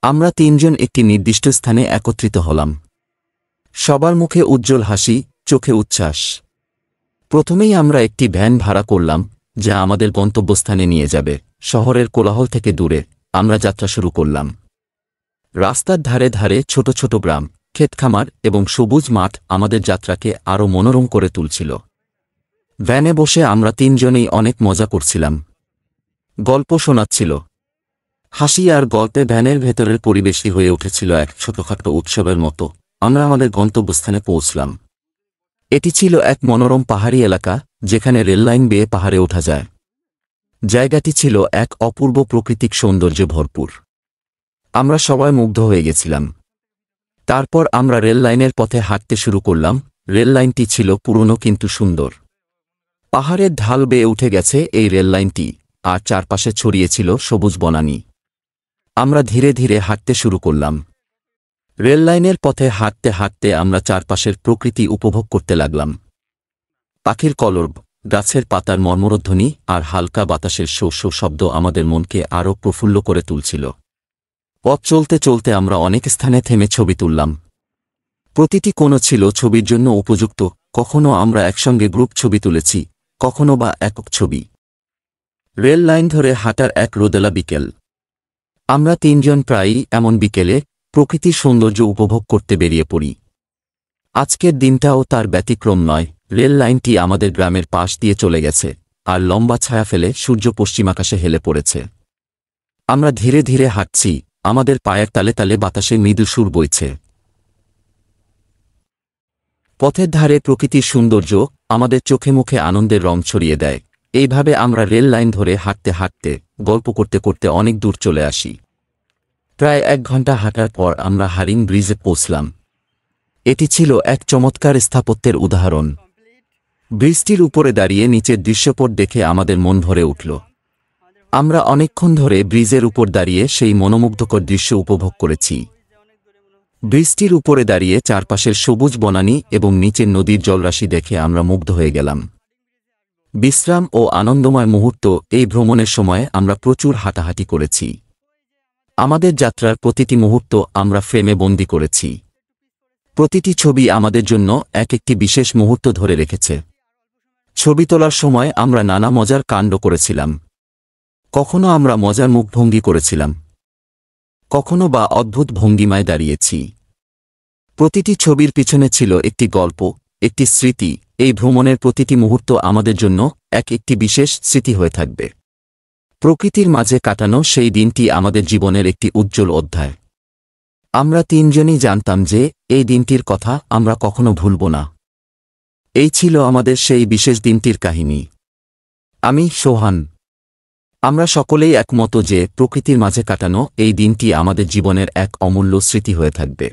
আমরা তিনজন একটি নির্দিষ্ট স্থানে একত্রিত হলাম। সবার মুখে উজ্জ্বল হাসি, চোখে উচ্ছ্বাস। প্রথমেই আমরা একটি ভ্যান ভাড়া করলাম, যা আমাদের গন্তব্যস্থানে নিয়ে যাবে। শহরের কোলাহল থেকে দূরে আমরা যাত্রা শুরু করলাম। রাস্তার ধারে ধারে ছোট ছোট গ্রাম, ক্ষেতখামার এবং সবুজ মাঠ আমাদের যাত্রাকে আরও মনোরম করে তুলছিল। ভ্যানে বসে আমরা তিনজনেই অনেক মজা করছিলাম। গল্প শোনাচ্ছিল। হাসি আর গল্পে ভ্যানের ভেতরের পরিবেশই হয়ে উঠেছিল এক ছোটখাটো উৎসবের মতো। আমরা আমাদের গন্তব্যস্থানে পৌঁছলাম। এটি ছিল এক মনোরম পাহাড়ি এলাকা, যেখানে রেললাইন বেয়ে পাহাড়ে ওঠা যায়। জায়গাটি ছিল এক অপূর্ব প্রাকৃতিক সৌন্দর্যে ভরপুর। আমরা সবাই মুগ্ধ হয়ে গেছিলাম। তারপর আমরা রেললাইনের পথে হাঁটতে শুরু করলাম। রেললাইনটি ছিল পুরনো কিন্তু সুন্দর। পাহাড়ের ঢাল বেয়ে উঠে গেছে এই রেললাইনটি, আর চারপাশে ছড়িয়েছিল সবুজ বনানী। আমরা ধীরে ধীরে হাঁটতে শুরু করলাম। রেললাইনের পথে হাঁটতে হাঁটতে আমরা চারপাশের প্রকৃতি উপভোগ করতে লাগলাম। পাখির কলরব, গাছের পাতার মর্মরধ্বনি আর হালকা বাতাসের শো শো শব্দ আমাদের মনকে আরও প্রফুল্ল করে তুলছিল। পথ চলতে চলতে আমরা অনেক স্থানে থেমে ছবি তুললাম। প্রতিটি কোণ ছিল ছবির জন্য উপযুক্ত। কখনো আমরা একসঙ্গে গ্রুপ ছবি তুলেছি, কখনো বা একক ছবি। রেল লাইন ধরে হাঁটার এক রোদেলা বিকেল। আমরা তিনজন প্রায়ই এমন বিকেলে প্রকৃতির সৌন্দর্য উপভোগ করতে বেরিয়ে পড়ি। আজকের দিনটাও তার ব্যতিক্রম নয়। রেল লাইনটি আমাদের গ্রামের পাশ দিয়ে চলে গেছে, আর লম্বা ছায়া ফেলে সূর্য পশ্চিমাকাশে হেলে পড়েছে। আমরা ধীরে ধীরে হাঁটছি, আমাদের পায়ের তালে তালে বাতাসে মৃদু সুর বইছে। পথের ধারে প্রকৃতির সৌন্দর্য আমাদের চোখে মুখে আনন্দের রং ছড়িয়ে দেয়। এইভাবে আমরা রেল লাইন ধরে হাঁটতে হাঁটতে, গল্প করতে করতে অনেক দূর চলে আসি। প্রায় 1 ঘন্টা হাঁটার পর আমরা হারিং ব্রিজে পৌঁছলাম। এটি ছিল এক চমৎকার স্থাপত্যের উদাহরণ। ব্রিজটির উপরে দাঁড়িয়ে নিচের দৃশ্যপট দেখে আমাদের মন ভরে উঠল। আমরা অনেকক্ষণ ধরে ব্রিজের উপর দাঁড়িয়ে সেই মনোমুগ্ধকর দৃশ্য উপভোগ করেছি। ব্রিজটির উপরে দাঁড়িয়ে চারপাশের সবুজ বনানী এবং নিচের নদীর জলরাশি দেখে আমরা মুগ্ধ হয়ে গেলাম। বিশ্রাম ও আনন্দময় মুহূর্ত। এই ভ্রমণের সময় আমরা প্রচুর হাঁটাহাঁটি করেছি। আমাদের যাত্রার প্রতিটি মুহূর্ত আমরা ফ্রেমে বন্দী করেছি। প্রতিটি ছবি আমাদের জন্য একটি বিশেষ মুহূর্ত ধরে রেখেছে। ছবি তোলার সময় আমরা নানা মজার কাণ্ড করেছিলাম। কখনো আমরা মজার মুখভঙ্গি করেছিলাম, কখনো বা অদ্ভুত ভঙ্গিমায় দাঁড়িয়েছি। প্রতিটি ছবির পিছনে ছিল একটি গল্প, একটি স্মৃতি। এই ভ্রমণের প্রতিটি মুহূর্ত আমাদের জন্য একটি বিশেষ স্মৃতি হয়ে থাকবে। প্রকৃতির মাঝে কাটানো সেই দিনটি আমাদের জীবনের একটি উজ্জ্বল অধ্যায়। আমরা তিনজনই জানতাম যে এই দিনটির কথা আমরা কখনো ভুলব না। এই ছিল আমাদের সেই বিশেষ দিনটির কাহিনী। আমি সোহান। আমরা সকলেই একমত যে প্রকৃতির মাঝে কাটানো এই দিনটি আমাদের জীবনের এক অমূল্য স্মৃতি হয়ে থাকবে।